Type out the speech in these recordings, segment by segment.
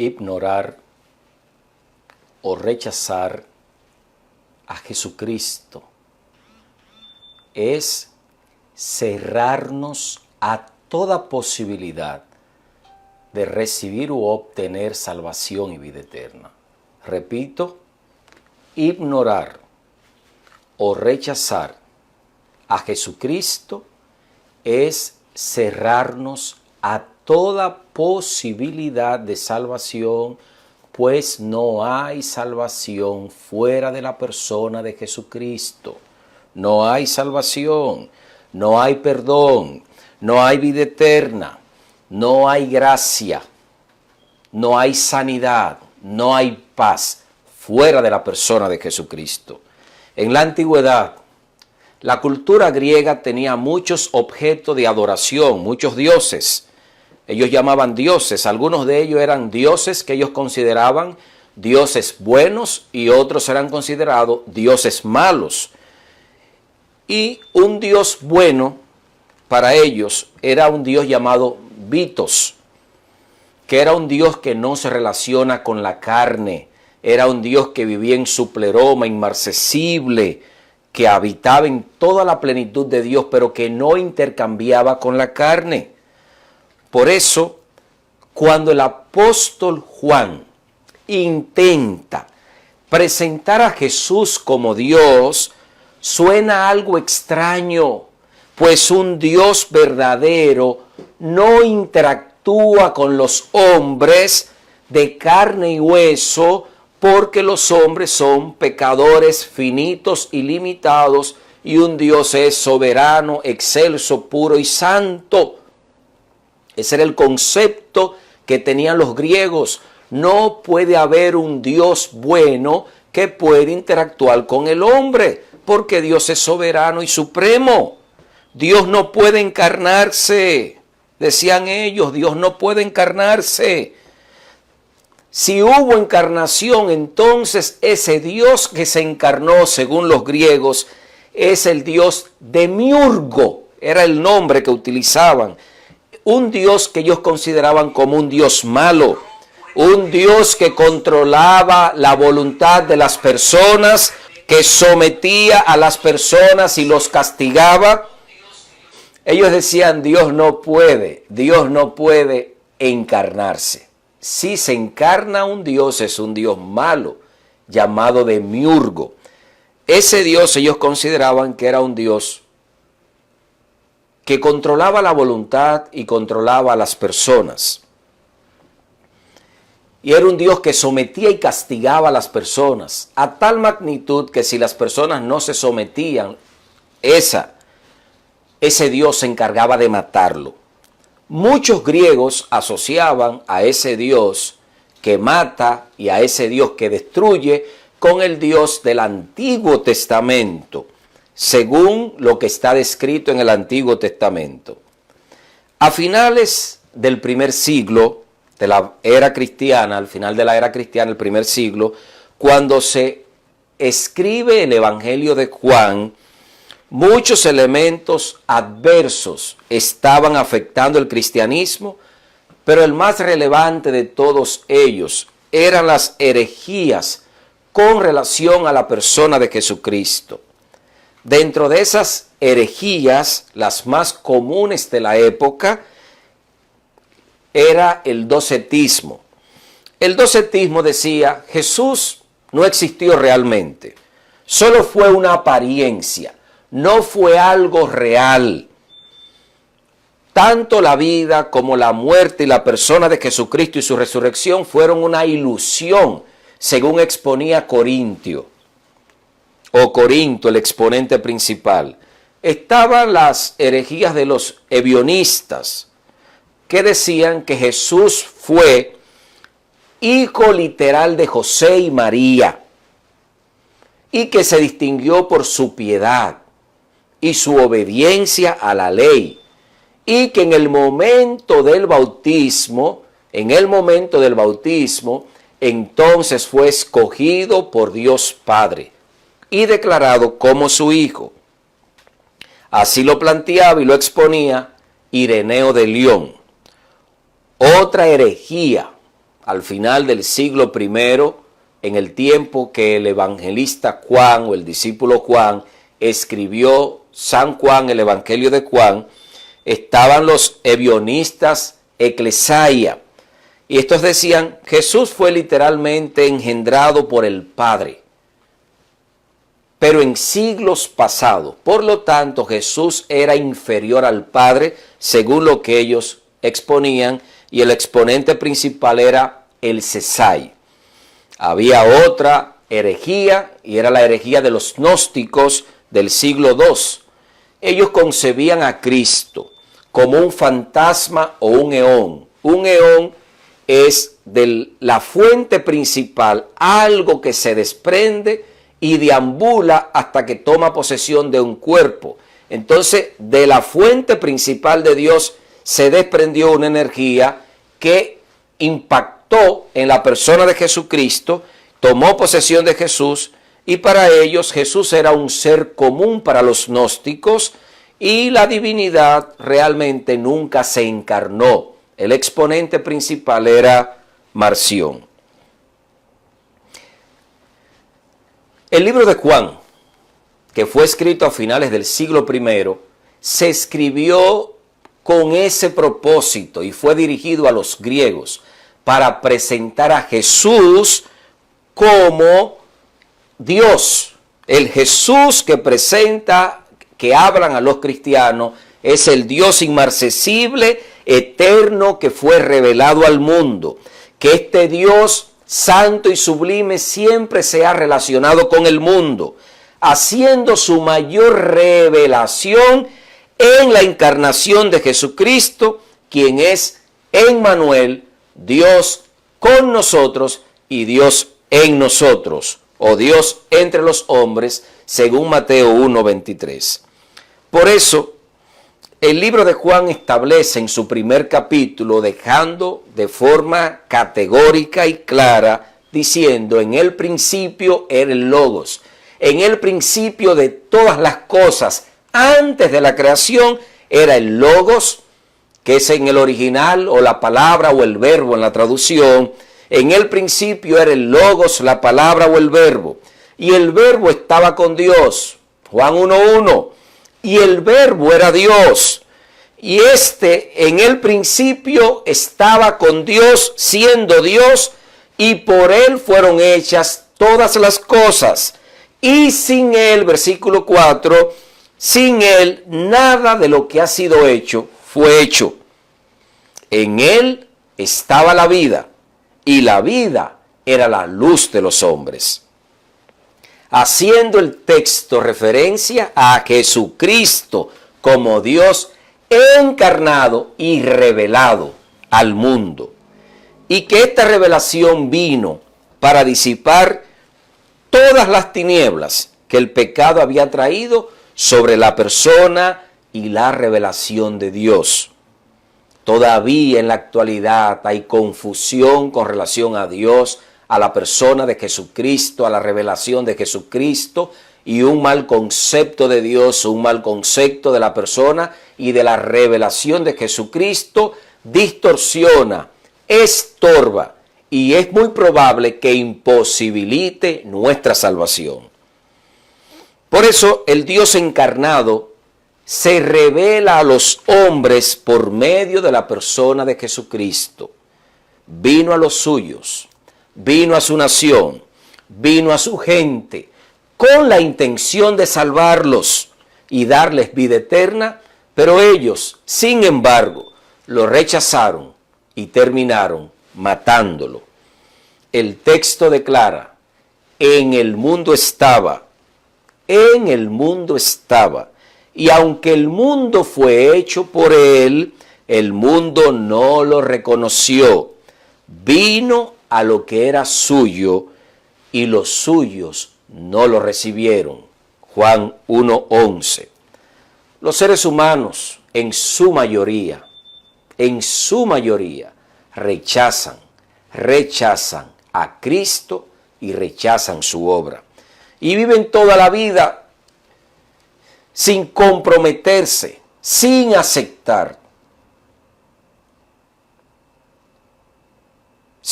ignorar o rechazar a Jesucristo es cerrarnos a toda posibilidad de recibir u obtener salvación y vida eterna. Repito, ignorar o rechazar a Jesucristo es cerrarnos a toda posibilidad de salvación, pues no hay salvación fuera de la persona de Jesucristo. No hay salvación, no hay perdón, no hay vida eterna, no hay gracia, no hay sanidad, no hay paz fuera de la persona de Jesucristo. En la antigüedad, la cultura griega tenía muchos objetos de adoración, muchos dioses. Ellos llamaban dioses, algunos de ellos eran dioses que ellos consideraban dioses buenos y otros eran considerados dioses malos. Y un dios bueno para ellos era un dios llamado Bitos, que era un dios que no se relaciona con la carne, era un dios que vivía en su pleroma, inmarcesible, que habitaba en toda la plenitud de Dios, pero que no intercambiaba con la carne. Por eso, cuando el apóstol Juan intenta presentar a Jesús como Dios, suena algo extraño, pues un Dios verdadero no interactúa con los hombres de carne y hueso, porque los hombres son pecadores finitos y limitados, y un Dios es soberano, excelso, puro y santo. Ese era el concepto que tenían los griegos. No puede haber un Dios bueno que pueda interactuar con el hombre, porque Dios es soberano y supremo. Dios no puede encarnarse, decían ellos, Dios no puede encarnarse. Si hubo encarnación, entonces ese Dios que se encarnó, según los griegos, es el Dios Demiurgo, era el nombre que utilizaban. Un Dios que ellos consideraban como un Dios malo, un Dios que controlaba la voluntad de las personas, que sometía a las personas y los castigaba. Ellos decían, Dios no puede encarnarse. Si se encarna un Dios, es un Dios malo, llamado Demiurgo. Ese Dios ellos consideraban que era un Dios que controlaba la voluntad y controlaba a las personas. Y era un Dios que sometía y castigaba a las personas, a tal magnitud que si las personas no se sometían, ese Dios se encargaba de matarlo. Muchos griegos asociaban a ese Dios que mata y a ese Dios que destruye con el Dios del Antiguo Testamento, según lo que está descrito en el Antiguo Testamento. A finales del primer siglo de la era cristiana, al final de la era cristiana, el primer siglo, cuando se escribe el Evangelio de Juan, muchos elementos adversos estaban afectando el cristianismo, pero el más relevante de todos ellos eran las herejías con relación a la persona de Jesucristo. Dentro de esas herejías, las más comunes de la época, era el docetismo. El docetismo decía, Jesús no existió realmente, solo fue una apariencia. No fue algo real. Tanto la vida como la muerte y la persona de Jesucristo y su resurrección fueron una ilusión, según exponía Corinto, el exponente principal. Estaban las herejías de los ebionistas, que decían que Jesús fue hijo literal de José y María, y que se distinguió por su piedad y su obediencia a la ley, y que en el momento del bautismo, entonces fue escogido por Dios Padre y declarado como su hijo. Así lo planteaba y lo exponía Ireneo de León. Otra herejía al final del siglo I, en el tiempo que el evangelista Juan o el discípulo Juan escribió San Juan, el Evangelio de Juan, estaban los ebionistas eclesaia. Y estos decían, Jesús fue literalmente engendrado por el Padre, pero en siglos pasados. Por lo tanto, Jesús era inferior al Padre, según lo que ellos exponían, y el exponente principal era el Cesai. Había otra herejía, y era la herejía de los gnósticos del siglo II. Ellos concebían a Cristo como un fantasma o un eón. Un eón es de la fuente principal, algo que se desprende y deambula hasta que toma posesión de un cuerpo. Entonces, de la fuente principal de Dios se desprendió una energía que impactó en la persona de Jesucristo, tomó posesión de Jesús, y para ellos Jesús era un ser común para los gnósticos, y la divinidad realmente nunca se encarnó. El exponente principal era Marción. El libro de Juan, que fue escrito a finales del siglo I, se escribió con ese propósito y fue dirigido a los griegos para presentar a Jesús como Dios. El Jesús que presenta, que hablan a los cristianos, es el Dios inmarcesible, eterno, que fue revelado al mundo. Que este Dios santo y sublime siempre se ha relacionado con el mundo, haciendo su mayor revelación en la encarnación de Jesucristo, quien es Emmanuel, Dios con nosotros y Dios en nosotros, o Dios entre los hombres, según Mateo 1:23. Por eso, el libro de Juan establece en su primer capítulo, dejando de forma categórica y clara, diciendo, en el principio era el Logos, en el principio de todas las cosas, antes de la creación, era el Logos, que es en el original, o la palabra o el verbo en la traducción. En el principio era el Logos, la palabra o el verbo, y el verbo estaba con Dios, Juan 1:1, y el verbo era Dios, y en el principio estaba con Dios, siendo Dios, y por él fueron hechas todas las cosas, y sin él, versículo 4, sin él nada de lo que ha sido hecho fue hecho. En él estaba la vida, y la vida era la luz de los hombres. Haciendo el texto referencia a Jesucristo como Dios encarnado y revelado al mundo. Y que esta revelación vino para disipar todas las tinieblas que el pecado había traído sobre la persona y la revelación de Dios. Todavía en la actualidad hay confusión con relación a Dios, a la persona de Jesucristo, a la revelación de Jesucristo, y un mal concepto de Dios, un mal concepto de la persona y de la revelación de Jesucristo distorsiona, estorba y es muy probable que imposibilite nuestra salvación. Por eso el Dios encarnado se revela a los hombres por medio de la persona de Jesucristo. Vino a los suyos, vino a su nación, vino a su gente, con la intención de salvarlos y darles vida eterna, pero ellos, sin embargo, lo rechazaron y terminaron matándolo. El texto declara, en el mundo estaba, y aunque el mundo fue hecho por él, el mundo no lo reconoció. Vino a lo que era suyo, y los suyos no lo recibieron. Juan 1:11. Los seres humanos, en su mayoría, rechazan a Cristo y rechazan su obra. Y viven toda la vida sin comprometerse, sin aceptar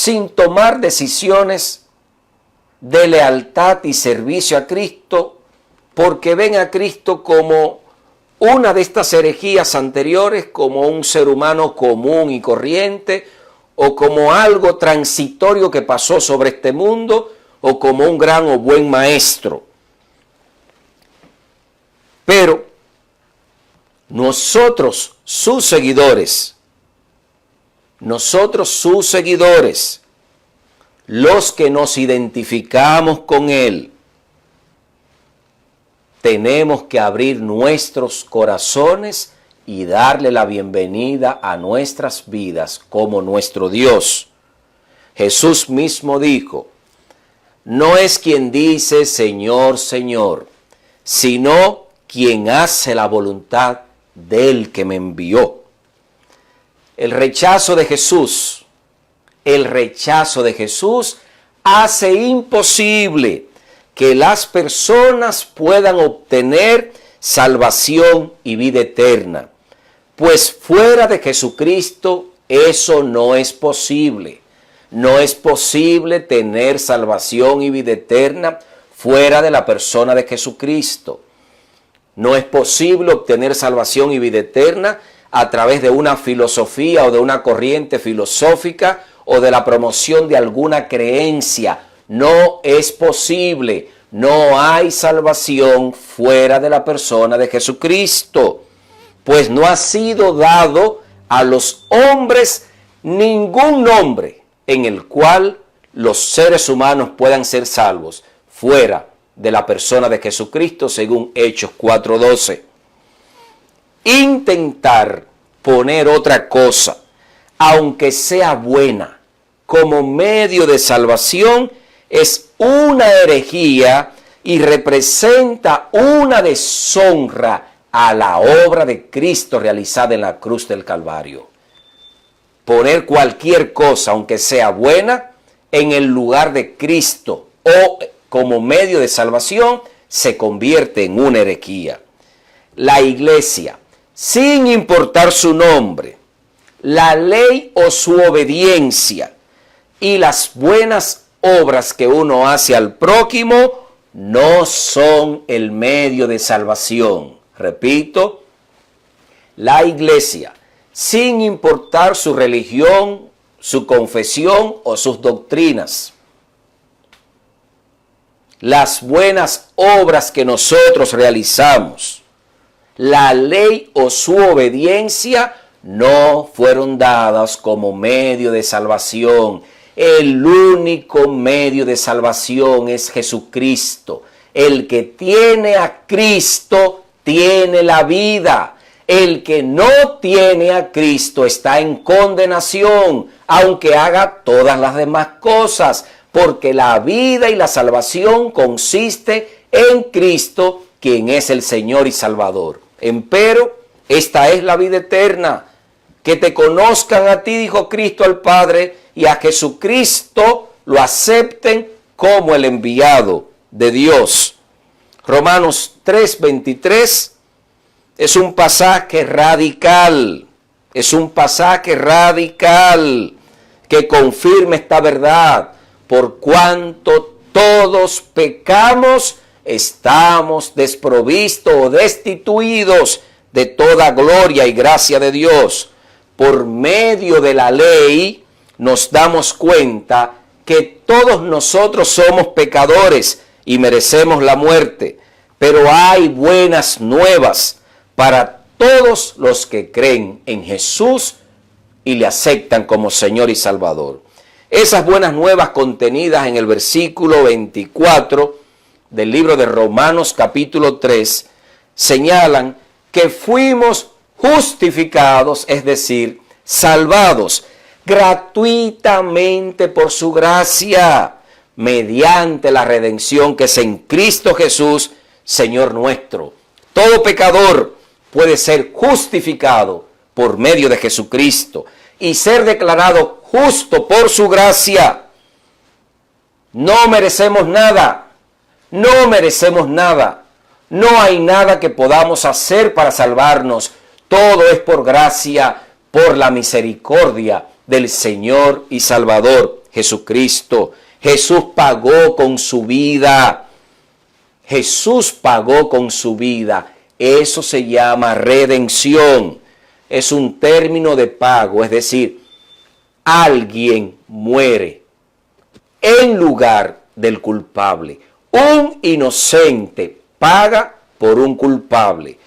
sin tomar decisiones de lealtad y servicio a Cristo, porque ven a Cristo como una de estas herejías anteriores, como un ser humano común y corriente, o como algo transitorio que pasó sobre este mundo, o como un gran o buen maestro. Pero nosotros, sus seguidores, los que nos identificamos con Él, tenemos que abrir nuestros corazones y darle la bienvenida a nuestras vidas como nuestro Dios. Jesús mismo dijo, no es quien dice Señor, Señor, sino quien hace la voluntad del que me envió. El rechazo de Jesús hace imposible que las personas puedan obtener salvación y vida eterna, pues fuera de Jesucristo eso no es posible. No es posible tener salvación y vida eterna fuera de la persona de Jesucristo. No es posible obtener salvación y vida eterna a través de una filosofía o de una corriente filosófica o de la promoción de alguna creencia. No es posible. No hay salvación fuera de la persona de Jesucristo, pues no ha sido dado a los hombres ningún nombre en el cual los seres humanos puedan ser salvos fuera de la persona de Jesucristo, según Hechos 4:12. Intentar poner otra cosa, aunque sea buena, como medio de salvación, es una herejía y representa una deshonra a la obra de Cristo realizada en la cruz del Calvario. Poner cualquier cosa, aunque sea buena, en el lugar de Cristo o como medio de salvación, se convierte en una herejía. La iglesia, sin importar su nombre, la ley o su obediencia y las buenas obras que uno hace al prójimo no son el medio de salvación. Repito, la iglesia, sin importar su religión, su confesión o sus doctrinas, las buenas obras que nosotros realizamos, la ley o su obediencia no fueron dadas como medio de salvación. El único medio de salvación es Jesucristo. El que tiene a Cristo tiene la vida. El que no tiene a Cristo está en condenación, aunque haga todas las demás cosas, porque la vida y la salvación consiste en Cristo, quien es el Señor y Salvador. Empero, esta es la vida eterna, que te conozcan a ti, dijo Cristo al Padre, y a Jesucristo lo acepten como el enviado de Dios. Romanos 3:23 es un pasaje radical, que confirma esta verdad. Por cuanto todos pecamos, estamos desprovistos o destituidos de toda gloria y gracia de Dios. Por medio de la ley nos damos cuenta que todos nosotros somos pecadores y merecemos la muerte, pero hay buenas nuevas para todos los que creen en Jesús y le aceptan como Señor y Salvador. Esas buenas nuevas contenidas en el versículo 24 del libro de Romanos capítulo 3 señalan que fuimos justificados, es decir, salvados gratuitamente por su gracia, mediante la redención que es en Cristo Jesús, Señor nuestro. Todo pecador puede ser justificado por medio de Jesucristo y ser declarado justo por su gracia. No merecemos nada. No hay nada que podamos hacer para salvarnos. Todo es por gracia, por la misericordia del Señor y Salvador Jesucristo. Jesús pagó con su vida. Jesús pagó con su vida. Eso se llama redención. Es un término de pago, es decir, alguien muere en lugar del culpable. Un inocente paga por un culpable.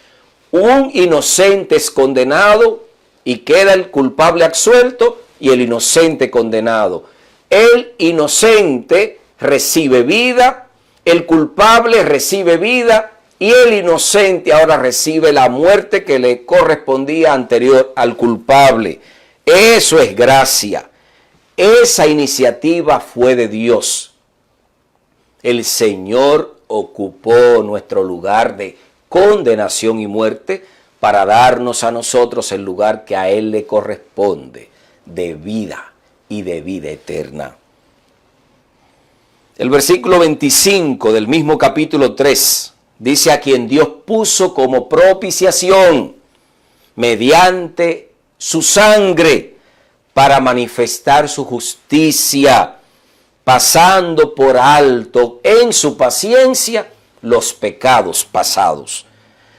Un inocente es condenado y queda el culpable absuelto y el inocente condenado. El inocente recibe vida, el culpable recibe vida y el inocente ahora recibe la muerte que le correspondía anterior al culpable. Eso es gracia. Esa iniciativa fue de Dios. El Señor ocupó nuestro lugar de condenación y muerte para darnos a nosotros el lugar que a Él le corresponde, de vida y de vida eterna. El versículo 25 del mismo capítulo 3 dice: a quien Dios puso como propiciación mediante su sangre para manifestar su justicia, pasando por alto en su paciencia los pecados pasados.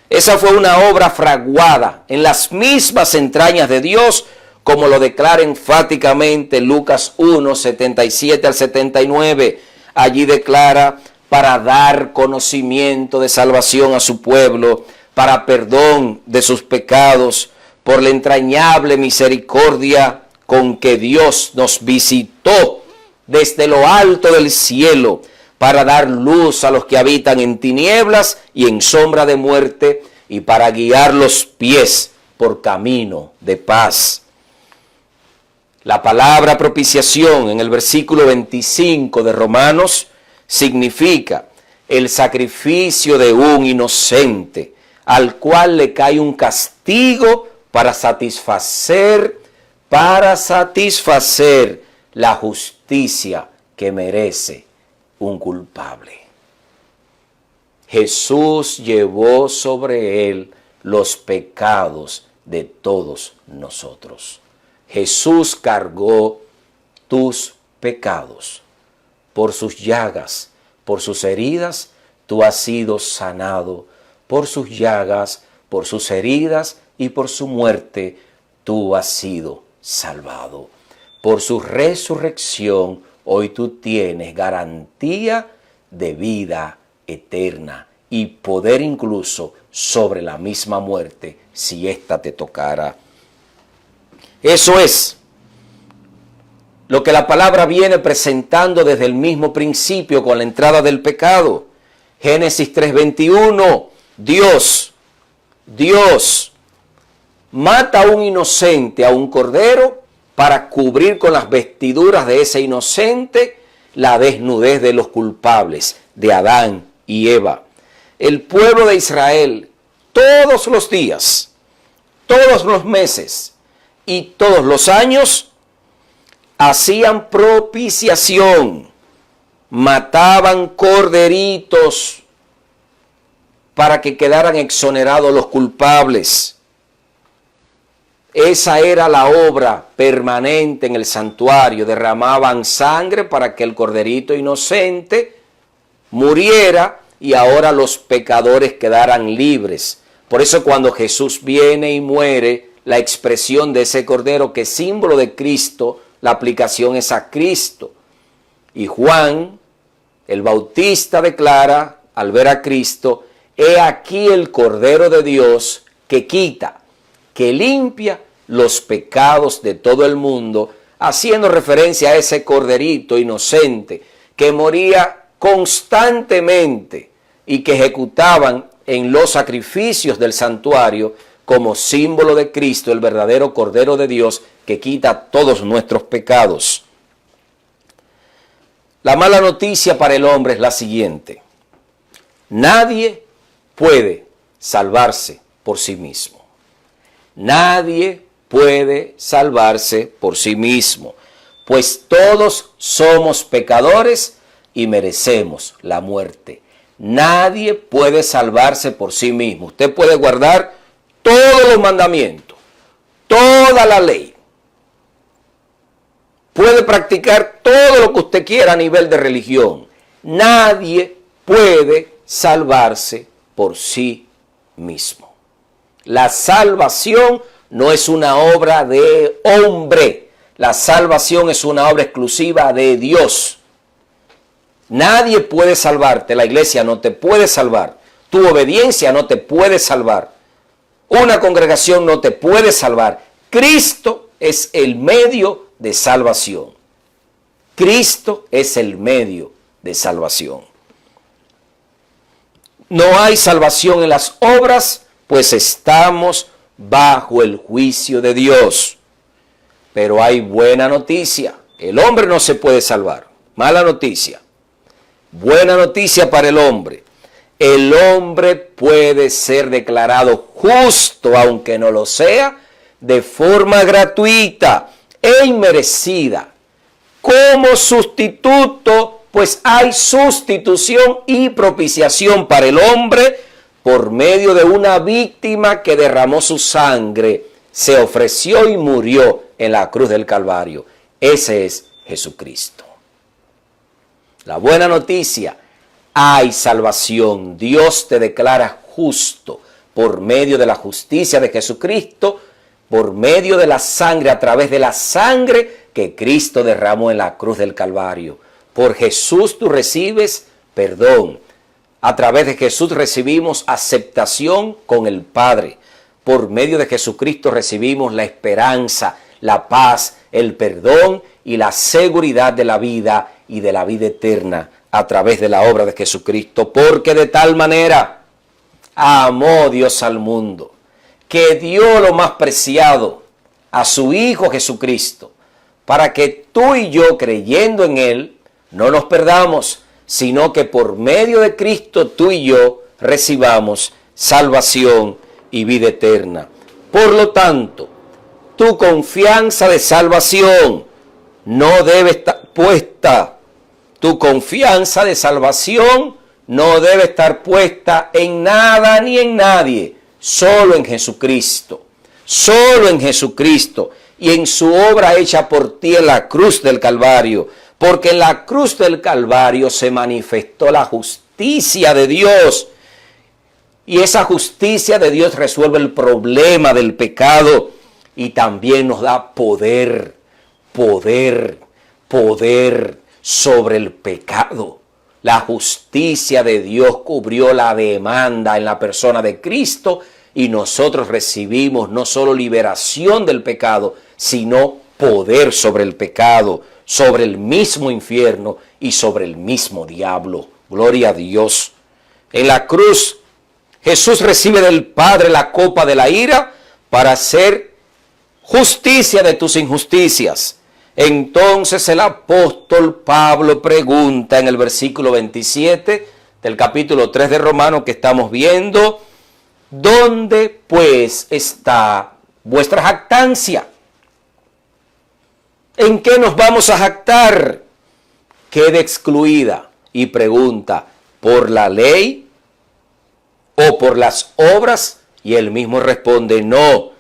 Esa fue una obra fraguada en las mismas entrañas de Dios, como lo declara enfáticamente Lucas 1, 77 al 79. Allí declara: para dar conocimiento de salvación a su pueblo, para perdón de sus pecados, por la entrañable misericordia con que Dios nos visitó desde lo alto del cielo, para dar luz a los que habitan en tinieblas y en sombra de muerte, y para guiar los pies por camino de paz. La palabra propiciación en el versículo 25 de Romanos significa el sacrificio de un inocente, al cual le cae un castigo para satisfacer la justicia que merece un culpable. Jesús llevó sobre él los pecados de todos nosotros. Jesús cargó tus pecados. Por sus llagas, por sus heridas, tú has sido sanado. Por sus llagas, por sus heridas y por su muerte, tú has sido salvado. Por su resurrección, hoy tú tienes garantía de vida eterna y poder incluso sobre la misma muerte si ésta te tocara. Eso es lo que la palabra viene presentando desde el mismo principio con la entrada del pecado. Génesis 3:21, Dios mata a un inocente, a un cordero, para cubrir con las vestiduras de ese inocente la desnudez de los culpables, de Adán y Eva. El pueblo de Israel, todos los días, todos los meses y todos los años, hacían propiciación, mataban corderitos para que quedaran exonerados los culpables. Esa era la obra permanente en el santuario. Derramaban sangre para que el corderito inocente muriera y ahora los pecadores quedaran libres. Por eso cuando Jesús viene y muere, la expresión de ese cordero que es símbolo de Cristo, la aplicación es a Cristo. Y Juan, el Bautista, declara al ver a Cristo: he aquí el Cordero de Dios que quita, que limpia los pecados de todo el mundo, haciendo referencia a ese corderito inocente que moría constantemente y que ejecutaban en los sacrificios del santuario como símbolo de Cristo, el verdadero Cordero de Dios que quita todos nuestros pecados. La mala noticia para el hombre es la siguiente: nadie puede salvarse por sí mismo. Nadie puede salvarse por sí mismo, pues todos somos pecadores y merecemos la muerte. Nadie puede salvarse por sí mismo. Usted puede guardar todos los mandamientos, toda la ley, puede practicar todo lo que usted quiera a nivel de religión. Nadie puede salvarse por sí mismo. La salvación no es una obra de hombre. La salvación es una obra exclusiva de Dios. Nadie puede salvarte. La iglesia no te puede salvar. Tu obediencia no te puede salvar. Una congregación no te puede salvar. Cristo es el medio de salvación. Cristo es el medio de salvación. No hay salvación en las obras, pues estamos bajo el juicio de Dios. Pero hay buena noticia. El hombre no se puede salvar. Mala noticia. Buena noticia para el hombre. El hombre puede ser declarado justo, aunque no lo sea, de forma gratuita e inmerecida. Como sustituto, pues hay sustitución y propiciación para el hombre por medio de una víctima que derramó su sangre, se ofreció y murió en la cruz del Calvario. Ese es Jesucristo. La buena noticia, hay salvación. Dios te declara justo por medio de la justicia de Jesucristo, por medio de la sangre, a través de la sangre que Cristo derramó en la cruz del Calvario. Por Jesús tú recibes perdón. A través de Jesús recibimos aceptación con el Padre. Por medio de Jesucristo recibimos la esperanza, la paz, el perdón y la seguridad de la vida y de la vida eterna a través de la obra de Jesucristo. Porque de tal manera amó Dios al mundo, que dio lo más preciado a su Hijo Jesucristo, para que tú y yo, creyendo en Él, no nos perdamos, sino que por medio de Cristo tú y yo recibamos salvación y vida eterna. Por lo tanto, tu confianza de salvación no debe estar puesta. Tu confianza de salvación no debe estar puesta en nada ni en nadie, solo en Jesucristo. Solo en Jesucristo y en su obra hecha por ti en la cruz del Calvario. Porque en la cruz del Calvario se manifestó la justicia de Dios. Y esa justicia de Dios resuelve el problema del pecado y también nos da poder sobre el pecado. La justicia de Dios cubrió la demanda en la persona de Cristo y nosotros recibimos no solo liberación del pecado, sino poder sobre el pecado, sobre el mismo infierno y sobre el mismo diablo. Gloria a Dios. En la cruz, Jesús recibe del Padre la copa de la ira para hacer justicia de tus injusticias. Entonces el apóstol Pablo pregunta en el versículo 27 del capítulo 3 de Romanos que estamos viendo: ¿dónde pues está vuestra jactancia? ¿En qué nos vamos a jactar? Queda excluida y pregunta: ¿por la ley o por las obras? Y él mismo responde: no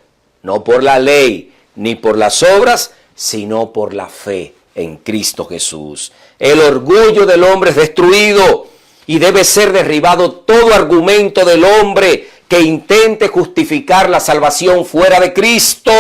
por la ley ni por las obras, sino por la fe en Cristo Jesús. El orgullo del hombre es destruido y debe ser derribado todo argumento del hombre que intente justificar la salvación fuera de Cristo,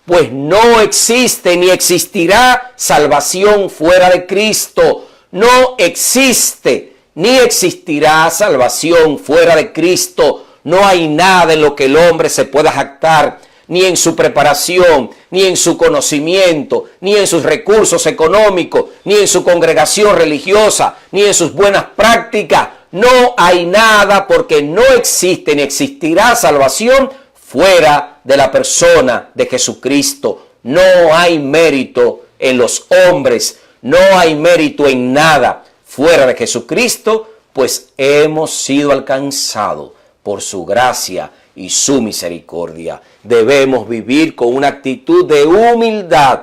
pues no existe ni existirá salvación fuera de Cristo. No existe ni existirá salvación fuera de Cristo. No hay nada en lo que el hombre se pueda jactar, ni en su preparación, ni en su conocimiento, ni en sus recursos económicos, ni en su congregación religiosa, ni en sus buenas prácticas. No hay nada, porque no existe ni existirá salvación fuera de la persona de Jesucristo. No hay mérito en los hombres, no hay mérito en nada fuera de Jesucristo, pues hemos sido alcanzados por su gracia y su misericordia. Debemos vivir con una actitud de humildad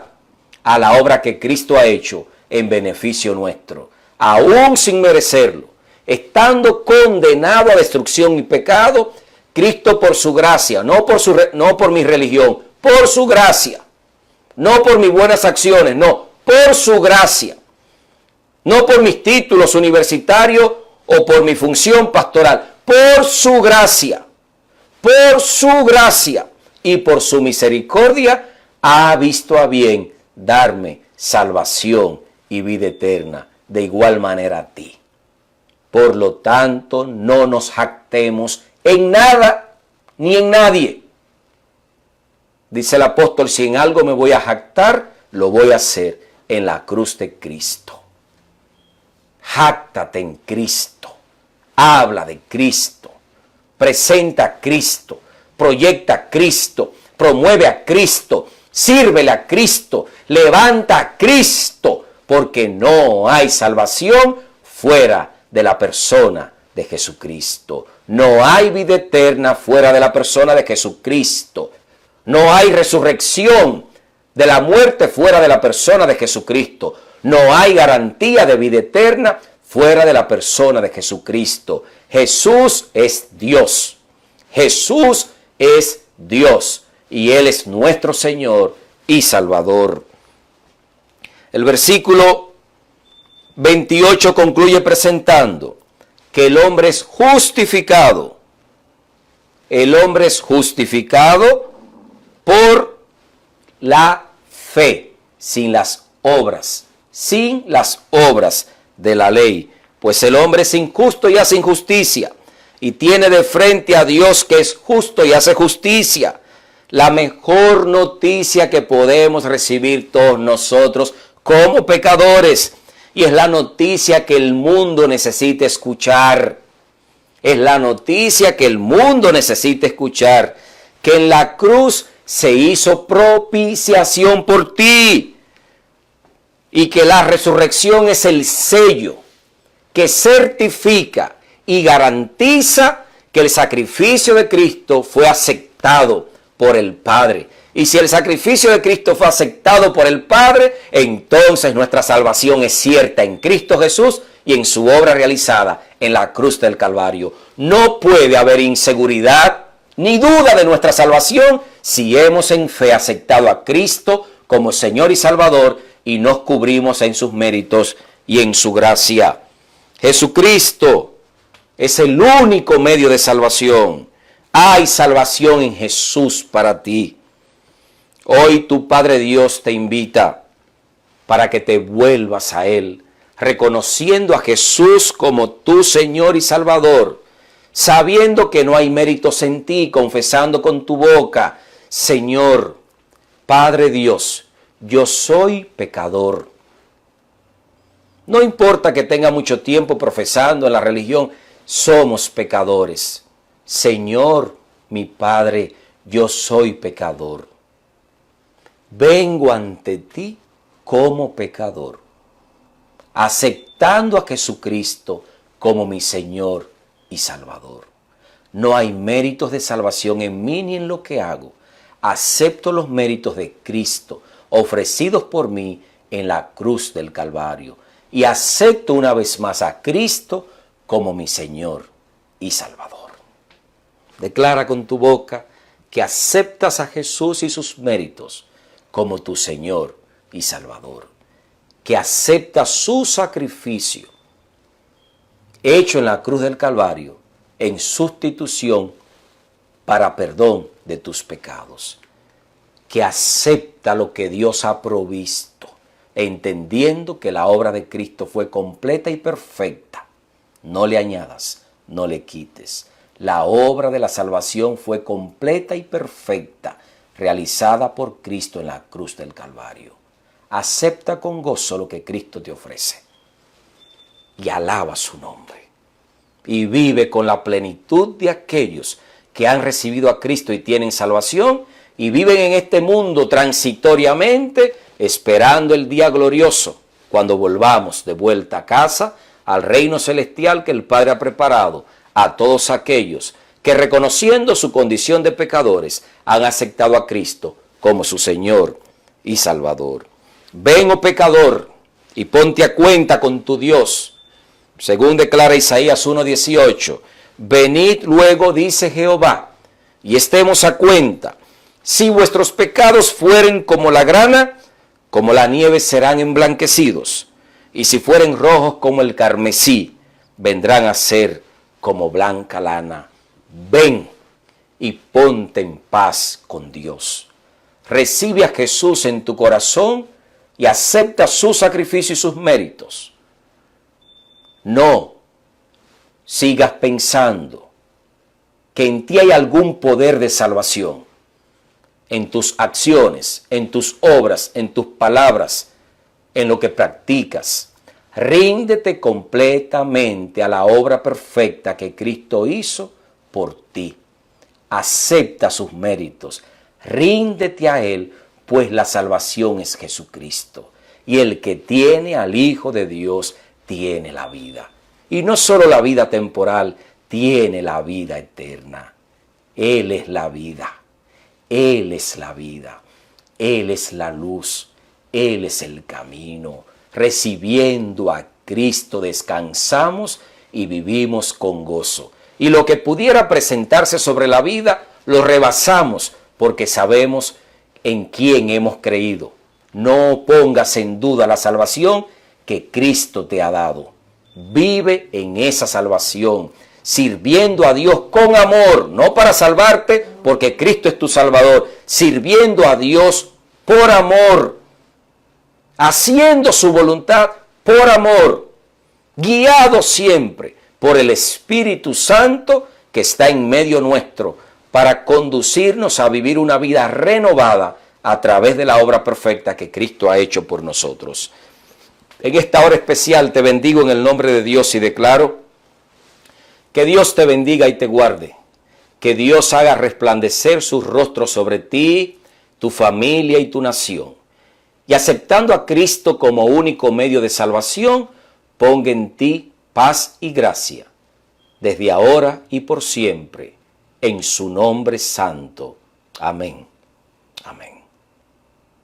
a la obra que Cristo ha hecho en beneficio nuestro, aún sin merecerlo. Estando condenado a destrucción y pecado, Cristo por su gracia, no por mi religión, por su gracia, no por mis buenas acciones, no, por su gracia, no por mis títulos universitarios o por mi función pastoral, por su gracia y por su misericordia ha visto a bien darme salvación y vida eterna, de igual manera a ti. Por lo tanto, no nos jactemos en nada ni en nadie. Dice el apóstol, si en algo me voy a jactar, lo voy a hacer en la cruz de Cristo. Jáctate en Cristo, habla de Cristo, presenta a Cristo, proyecta a Cristo, promueve a Cristo, sírvele a Cristo, levanta a Cristo, porque no hay salvación fuera de la persona de Jesucristo. No hay vida eterna fuera de la persona de Jesucristo. No hay resurrección de la muerte fuera de la persona de Jesucristo. No hay garantía de vida eterna fuera de la persona de Jesucristo. Jesús es Dios. Jesús es Dios. Y Él es nuestro Señor y Salvador. El versículo 28 concluye presentando que el hombre es justificado. El hombre es justificado por la fe, sin las obras de la ley. Pues el hombre es injusto y hace injusticia, y tiene de frente a Dios que es justo y hace justicia. La mejor noticia que podemos recibir todos nosotros como pecadores, y es la noticia que el mundo necesita escuchar. Es la noticia que el mundo necesita escuchar, que en la cruz se hizo propiciación por ti, y que la resurrección es el sello que certifica y garantiza que el sacrificio de Cristo fue aceptado por el Padre. Y si el sacrificio de Cristo fue aceptado por el Padre, entonces nuestra salvación es cierta en Cristo Jesús y en su obra realizada en la cruz del Calvario. No puede haber inseguridad ni duda de nuestra salvación si hemos en fe aceptado a Cristo como Señor y Salvador y nos cubrimos en sus méritos y en su gracia. Jesucristo es el único medio de salvación. Hay salvación en Jesús para ti. Hoy tu Padre Dios te invita para que te vuelvas a Él, reconociendo a Jesús como tu Señor y Salvador, sabiendo que no hay méritos en ti, confesando con tu boca, Señor, Padre Dios, yo soy pecador. No importa que tenga mucho tiempo profesando en la religión, somos pecadores. Señor, mi Padre, yo soy pecador. Vengo ante ti como pecador, aceptando a Jesucristo como mi Señor y Salvador. No hay méritos de salvación en mí ni en lo que hago. Acepto los méritos de Cristo ofrecidos por mí en la cruz del Calvario y acepto una vez más a Cristo como mi Señor y Salvador. Declara con tu boca que aceptas a Jesús y sus méritos como tu Señor y Salvador, que aceptas su sacrificio hecho en la cruz del Calvario en sustitución para perdón de tus pecados, que acepta lo que Dios ha provisto, entendiendo que la obra de Cristo fue completa y perfecta. No le añadas, no le quites. La obra de la salvación fue completa y perfecta, realizada por Cristo en la cruz del Calvario. Acepta con gozo lo que Cristo te ofrece y alaba su nombre. Y vive con la plenitud de aquellos que han recibido a Cristo y tienen salvación y viven en este mundo transitoriamente, esperando el día glorioso, cuando volvamos de vuelta a casa, al reino celestial que el Padre ha preparado a todos aquellos que, reconociendo su condición de pecadores, han aceptado a Cristo como su Señor y Salvador. Ven, oh pecador, y ponte a cuenta con tu Dios. Según declara Isaías 1:18, venid luego, dice Jehová, y estemos a cuenta. Si vuestros pecados fueren como la grana, como la nieve serán emblanquecidos, y si fueren rojos como el carmesí, vendrán a ser como blanca lana. Ven y ponte en paz con Dios. Recibe a Jesús en tu corazón y acepta su sacrificio y sus méritos. No sigas pensando que en ti hay algún poder de salvación. En tus acciones, en tus obras, en tus palabras, en lo que practicas. Ríndete completamente a la obra perfecta que Cristo hizo por ti. Acepta sus méritos. Ríndete a Él, pues la salvación es Jesucristo. Y el que tiene al Hijo de Dios tiene la vida. Y no solo la vida temporal, tiene la vida eterna. Él es la vida. Él es la vida. Él es la luz. Él es el camino. Recibiendo a Cristo descansamos y vivimos con gozo. Y lo que pudiera presentarse sobre la vida, lo rebasamos porque sabemos en quién hemos creído. No pongas en duda la salvación que Cristo te ha dado. Vive en esa salvación, sirviendo a Dios con amor, no para salvarte porque Cristo es tu Salvador, sirviendo a Dios por amor, haciendo su voluntad por amor, guiado siempre por el Espíritu Santo que está en medio nuestro para conducirnos a vivir una vida renovada a través de la obra perfecta que Cristo ha hecho por nosotros. En esta hora especial te bendigo en el nombre de Dios y declaro que Dios te bendiga y te guarde, que Dios haga resplandecer su rostro sobre ti, tu familia y tu nación. Y aceptando a Cristo como único medio de salvación, ponga en ti paz y gracia, desde ahora y por siempre, en su nombre santo. Amén. Amén.